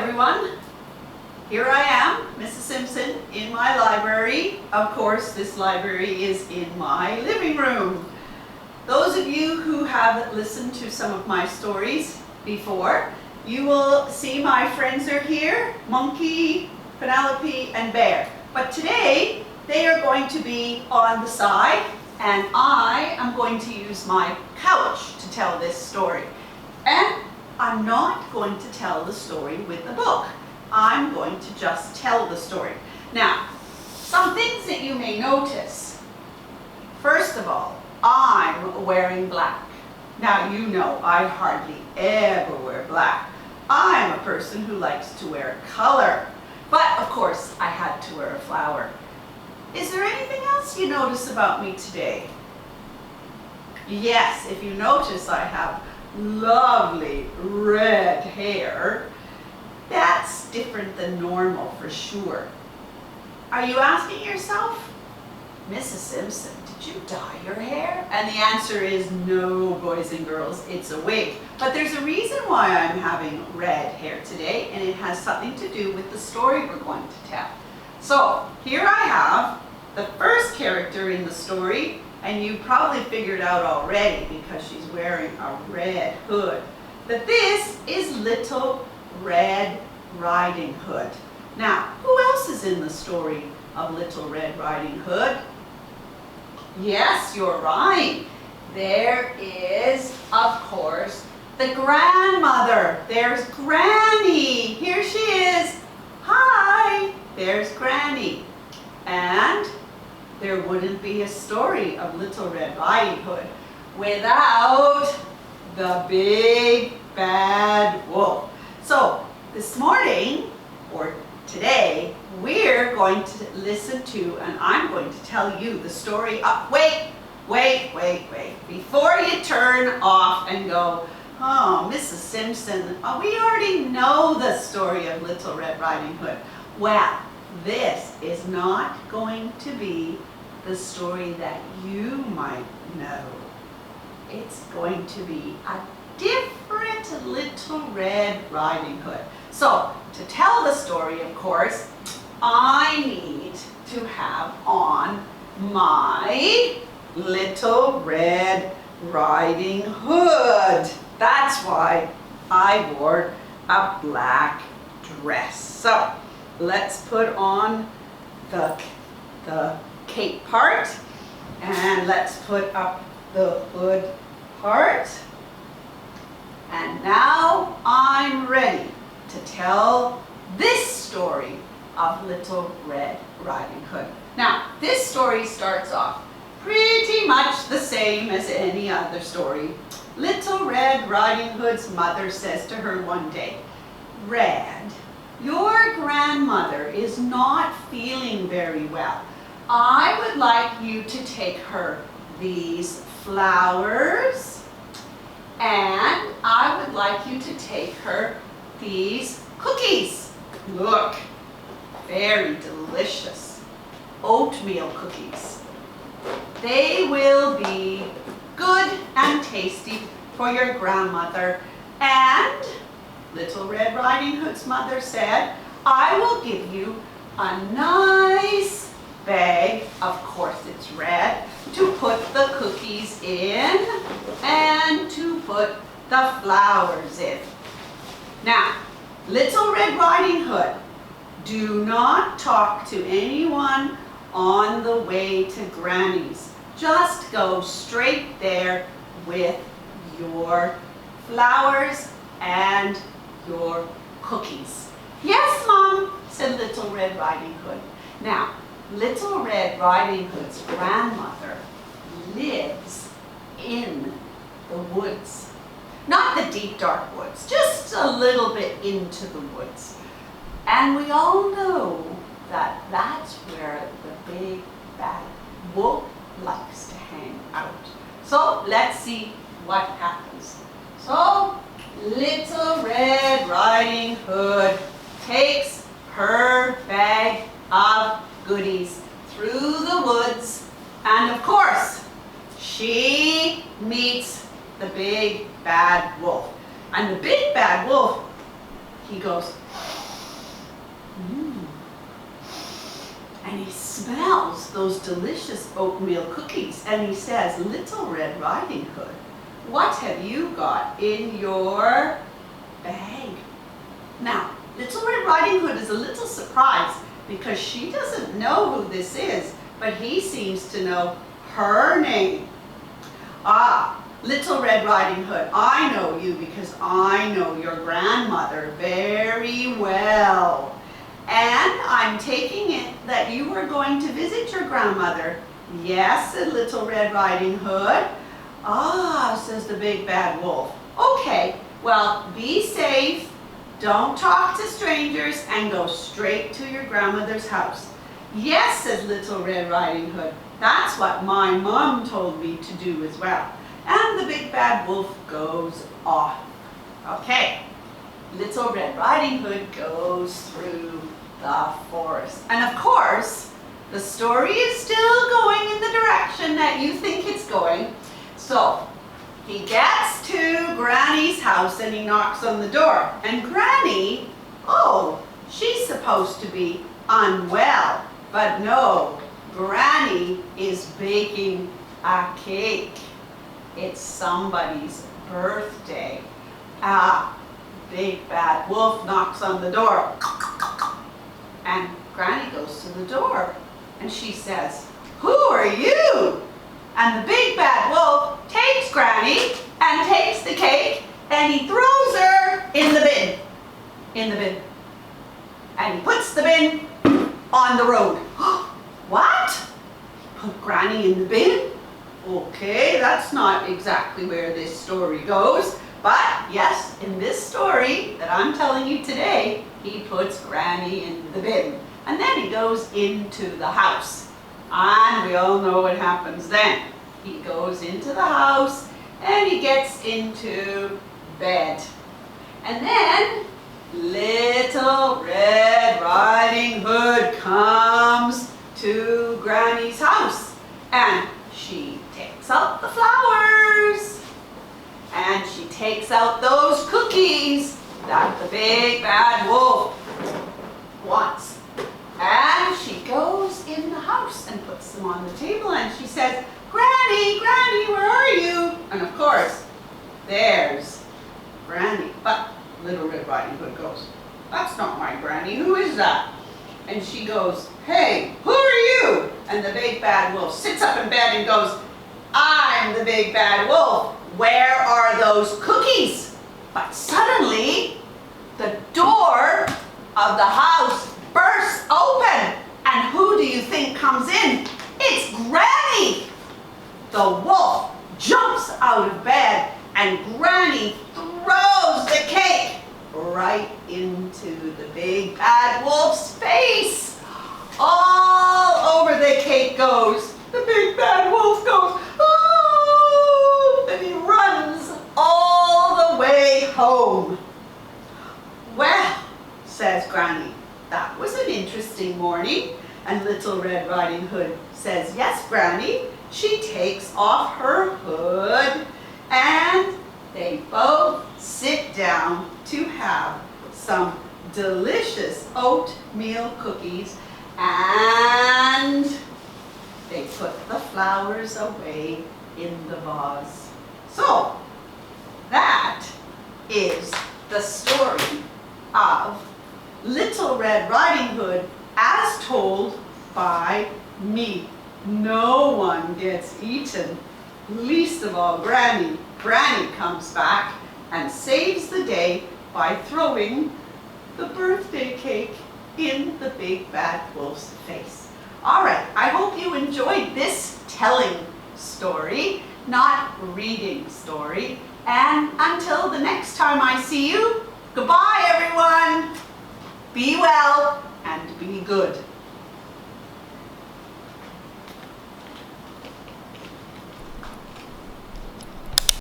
everyone. Here I am, Mrs. Simpson, in my library. Of course, this library is in my living room. Those of you who have listened to some of my stories before, you will see my friends are here, Monkey, Penelope, and Bear. But today, they are going to be on the side, and I am going to use my couch to tell this story. And I'm not going to tell the story with the book. I'm going to just tell the story. Now, some things that you may notice. First of all, I'm wearing black. Now, you know I hardly ever wear black. I'm a person who likes to wear color. But, of course, I had to wear a flower. Is there anything else you notice about me today? Yes, if you notice, I have lovely red hair. That's different than normal for sure. Are you asking yourself, Mrs. Simpson, did you dye your hair? And the answer is no, boys and girls, it's a wig. But there's a reason why I'm having red hair today, and it has something to do with the story we're going to tell. So here I have the first character in the story, and you probably figured out already because she's wearing a red hood, that this is Little Red Riding Hood. Now, who else is in the story of Little Red Riding Hood? Yes, you're right. There is, of course, the grandmother. There's Granny. Here she is. Hi, there's Granny. And there wouldn't be a story of Little Red Riding Hood without the big bad wolf. So this morning, or today, we're going to listen to, and I'm going to tell you the story of, wait. Before you turn off and go, oh, Mrs. Simpson, we already know the story of Little Red Riding Hood. Well, this is not going to be the story that you might know. It's going to be a different Little Red Riding Hood. So, to tell the story, of course, I need to have on my Little Red Riding Hood. That's why I wore a black dress. So, let's put on the cape part, and let's put up the hood part. And now I'm ready to tell this story of Little Red Riding Hood. Now, this story starts off pretty much the same as any other story. Little Red Riding Hood's mother says to her one day, Red, your grandmother is not feeling very well. I would like you to take her these flowers, and I would like you to take her these cookies. Look, very delicious oatmeal cookies. They will be good and tasty for your grandmother. And Little Red Riding Hood's mother said, I will give you a nice bag, of course it's red, to put the cookies in and to put the flowers in. Now, Little Red Riding Hood, do not talk to anyone on the way to Granny's. Just go straight there with your flowers and your cookies. Yes, Mom, said Little Red Riding Hood. Now, Little Red Riding Hood's grandmother lives in the woods. Not the deep, dark woods, just a little bit into the woods. And we all know that that's where the big bad wolf likes to hang out. So let's see what happens. So Little Red Riding Hood takes her bag of goodies through the woods, and of course she meets the big bad wolf. And the big bad wolf, he goes, and he smells those delicious oatmeal cookies, and he says, "Little Red Riding Hood, what have you got in your bag?" Now, Little Red Riding Hood is a little surprised because she doesn't know who this is, but he seems to know her name. "Ah, Little Red Riding Hood, I know you because I know your grandmother very well. And I'm taking it that you are going to visit your grandmother." "Yes," said Little Red Riding Hood. "Ah," says the big bad wolf. "Okay, well, be safe, don't talk to strangers, and go straight to your grandmother's house." "Yes," says Little Red Riding Hood. "That's what my mom told me to do as well." And the big bad wolf goes off. Okay, Little Red Riding Hood goes through the forest. And of course, the story is still going in the direction that you think it's going. So, he gets to Granny's house and he knocks on the door. And Granny, oh, she's supposed to be unwell. But no, Granny is baking a cake. It's somebody's birthday. Big bad wolf knocks on the door. And Granny goes to the door and she says, "Who are you?" And the big bad wolf takes Granny and takes the cake and he throws her in the bin. In the bin. And he puts the bin on the road. What? Put Granny in the bin? Okay, that's not exactly where this story goes. But yes, in this story that I'm telling you today, he puts Granny in the bin. And then he goes into the house. And we all know what happens then. He goes into the house and he gets into bed. And then Little Red Riding Hood comes to Granny's house. And she takes out the flowers. And she takes out those cookies that the big bad wolf wants. And she goes in the house and puts them on the table and she says, "Granny, Granny, where are you?" And of course, there's Granny. But Little Red Riding Hood goes, "That's not my Granny, who is that?" And she goes, "Hey, who are you?" And the big bad wolf sits up in bed and goes, "I'm the big bad wolf. Where are those cookies?" But suddenly, the door of the house bursts open. And who do you think comes in? It's Granny! The wolf jumps out of bed and Granny throws the cake right into the big bad wolf's face. All over the cake goes. The big bad wolf goes, "Oh!" And he runs all the way home. "Well," says Granny, "that was an interesting morning." And Little Red Riding Hood says, "Yes, Granny." She takes off her hood and they both sit down to have some delicious oatmeal cookies and they put the flowers away in the vase. So, that is the story of Little Red Riding Hood as told by me. No one gets eaten, least of all Granny. Granny comes back and saves the day by throwing the birthday cake in the big bad wolf's face. All right, I hope you enjoyed this telling story, not reading story. And until the next time I see you, goodbye everyone. Be well and be good.